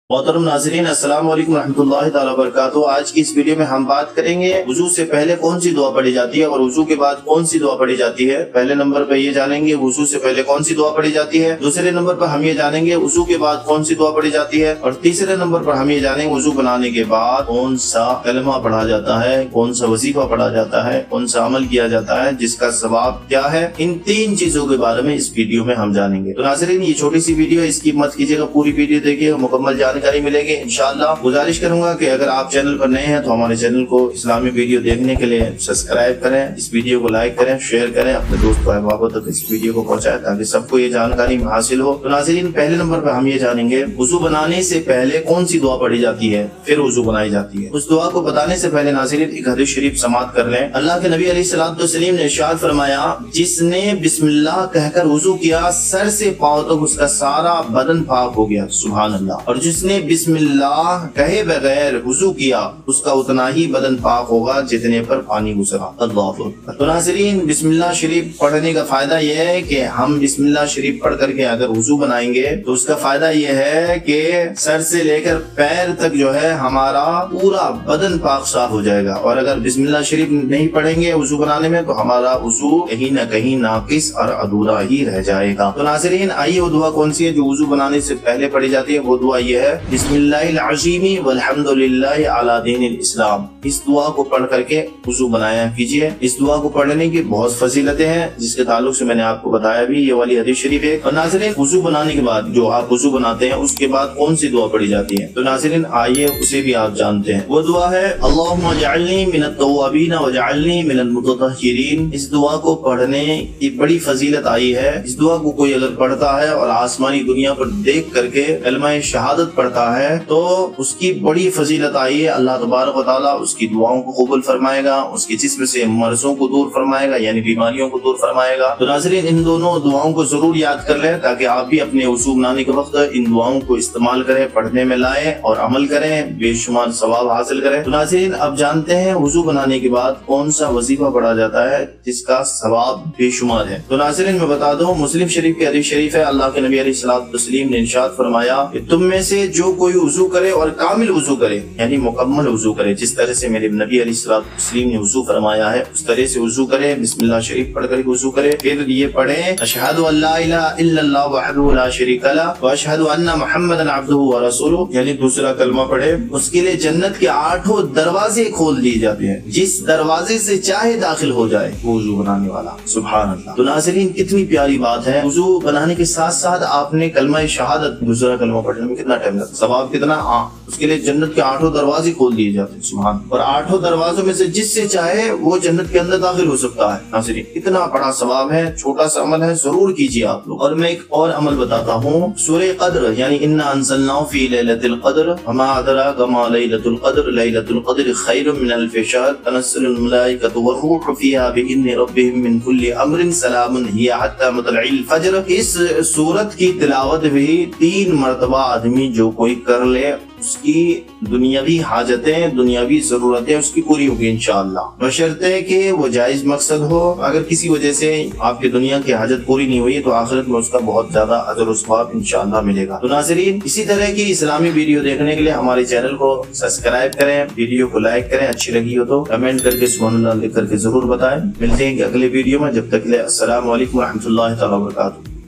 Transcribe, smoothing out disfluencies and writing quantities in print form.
मोहतरम नाज़रीन, अस्सलाम वालेकुम रहमतुल्लाहि ताला वबरकातुहू। आज की इस वीडियो में हम बात करेंगे वुजू से पहले कौन सी दुआ पढ़ी जाती है और वुजू के बाद कौन सी दुआ पढ़ी जाती है। पहले नंबर पर ये जानेंगे वुजू से पहले कौन सी दुआ पढ़ी जाती है। दूसरे नंबर पर हम ये जानेंगे वुजू के बाद कौन सी दुआ पढ़ी जाती है। और तीसरे नंबर पर हम ये जानेंगे वुजू बनाने के बाद कौन सा कलमा पढ़ा जाता है, कौन सा वजीफा पढ़ा जाता है, कौन सा अमल किया जाता है जिसका सवाब क्या है। इन तीन चीजों के बारे में इस वीडियो में हम जानेंगे। तो नाज़रीन, ये छोटी सी वीडियो है, इसकी मत कीजिएगा, पूरी वीडियो देखिएगा, मुकम्मल जानकारी मिलेगी इंशाअल्लाह। गुजारिश करूंगा कि अगर आप चैनल पर नए हैं तो हमारे चैनल को इस्लामी वीडियो देखने के लिए सब्सक्राइब करें, इस वीडियो को लाइक करें, शेयर करें, अपने दोस्तों अहबाबों तक इस वीडियो को पहुंचाएं ताकि सबको ये जानकारी हासिल हो। तो नाज़रीन, पहले नंबर पर हम ये जानेंगे वुजू बनाने से पहले कौन सी दुआ पढ़ी जाती है, फिर वुजू बनाई जाती है। उस दुआ को बताने से पहले नाज़रीन एक हदीस शरीफ समाअत कर लें। अल्लाह के नबी अलैहिस्सलाम ने इरशाद फरमाया, जिसने बिस्मिल्लाह कहकर वुजू किया सर से पांव तक उसका सारा बदन पाक हो गया। सुभान अल्लाह। और जिसने बिस्मिल्लाह कहे बगैर वुजू किया उसका उतना ही बदन पाक होगा जितने पर पानी गुजरा। अल्लाह अकबर। तो नाज़रीन, बिस्मिल्लाह शरीफ पढ़ने का फायदा यह है कि हम बिस्मिल्लाह शरीफ पढ़ करके अगर वुजू बनाएंगे तो उसका फायदा यह है कि सर से लेकर पैर तक जो है हमारा पूरा बदन पाक साफ हो जाएगा। और अगर बिस्मिल्लाह शरीफ नहीं पढ़ेंगे वुजू बनाने में तो हमारा वुजू कहीं न कहीं नाकिस और अधूरा ही रह जाएगा। तो नाज़रीन, आइए वो दुआ कौन सी है जो वुजू बनाने से पहले पढ़ी जाती है। वो दुआ यह है, बिस्मिल्लाहिल अज़ीमी वल्हम्दुलिल्लाहि अला दीनिल इस्लाम। इस दुआ को पढ़ करके वुजू बनाया कीजिए। इस दुआ को पढ़ने की बहुत फजीलतें हैं जिसके ताल्लुक से मैंने आपको बताया भी, ये वाली हदीस शरीफ है। और नाज़रीन, वुजू बनाने के बाद जो आप वुजू बनाते हैं उसके बाद कौन सी दुआ पढ़ी जाती है, तो नाज़रीन आइए उसे भी आप जानते हैं। वो दुआ है, अल्लाहुम्मा जअलनी मिनत तव्वाबीन वजअलनी मिनल मुततहिरीन। इस दुआ को पढ़ने की बड़ी फजीलत आई है। इस दुआ को कोई अगर पढ़ता है और आसमानी दुनिया पर देख करके कलमा शहादत पढ़ता है तो उसकी बड़ी फजीलत आई है। अल्लाह तबारक व तआला उसकी दुआओं को कबूल फरमाएगा, उसके जिस्म से मर्जों को दूर फरमाएगा, यानी बीमारियों को दूर फरमाएगा। तो नाज़रीन, इन दोनों दुआओं को जरूर याद कर लें ताकि आप भी अपने वुजू बनाने के वक्त इन दुआओं को इस्तेमाल करें, पढ़ने में लाएं और अमल करें, बेशुमार सवाब हासिल करें। तो नाज़रीन, अब जानते हैं वुजू बनाने के बाद कौन सा वजीफा पढ़ा जाता है जिसका सवाब बेशुमार है। तो नाज़रीन, मैं बता दूं, मुस्लिम शरीफ की हदीस शरीफ है, अल्लाह के नबी अलैहिस्सलाम ने इरशाद फरमाया कि तुम में से जो कोई वुजू करे और कामिल वुजू करे, यानी मुकम्मल वुजू करे, जिस तरह से मेरे नबी अलैहिस्सलाम ने वुजू फरमाया है उस तरह से वुजू करे, बिस्मिल्लाह शरीफ पढ़ कर वुजू करे। फिर ये पढ़े, अशहदु अल्ला इलाहा इल्लल्लाह वहदहु ला शरीका लह व अशहदु अन्ना मुहम्मदन अब्दुहु व रसूलुहु, यानी दूसरा कलमा पढ़े। उसके लिए जन्नत के 8 दरवाजे खोल दिए जाते हैं, जिस दरवाजे से चाहे दाखिल हो जाए वुजू बनाने वाला। सुभान अल्लाह। तो नाज़रीन, कितनी प्यारी बात है। वुजू बनाने के साथ साथ आपने कलमा शहादत दूसरा कलमा पढ़ने में कितना टाइम लगता है, सवाब कितना। उसके लिए जन्नत के 8 दरवाजे खोल दिए जाते हैं। सुभान। और 8 दरवाजों में से जिससे चाहे वो जन्नत के अंदर दाखिल हो सकता है। नाज़रीन, इतना बड़ा सवाब है, छोटा सा अमल है, जरूर कीजिए आप लोग। और मैं एक और अमल बताता हूँ, सूरह क़द्र यानी इन्ना अंज़लनाहु फी लैलतिल क़द्र वमा अदराका मा लैलतुल क़द्र लैलतुल क़द्र खैरुम मिन अल्फ़ि शहर तनज़्ज़लुल मलाइकतु वर्रूहु फ़ीहा बिइज़्नि रब्बिहिम मिन कुल्लि अम्रिन सलामुन हिया हत्ता मतलइल फ़ज्र। इस सूरत की तिलावत भी 3 मरतबा आदमी जो कोई कर ले उसकी दुनियावी हाजतें, दुनियावी जरूरतें उसकी पूरी होगी इंशाअल्लाह, बशर्ते कि वो जायज मकसद हो। अगर किसी वजह से आपकी दुनिया की हाजत पूरी नहीं हुई तो आखिरत में उसका बहुत ज्यादा अजर सवाब इंशाअल्लाह मिलेगा। तो नाज़रीन, इसी तरह की इस्लामी वीडियो देखने के लिए हमारे चैनल को सब्सक्राइब करें, वीडियो को लाइक करें, अच्छी लगी हो तो कमेंट करके सुभानअल्लाह लिख करके जरूर बताएं। मिलते हैं अगले वीडियो में, जब तक के लिए अस्सलाम वालेकुम रहमतुल्लाहि तआला व बरकातुहू।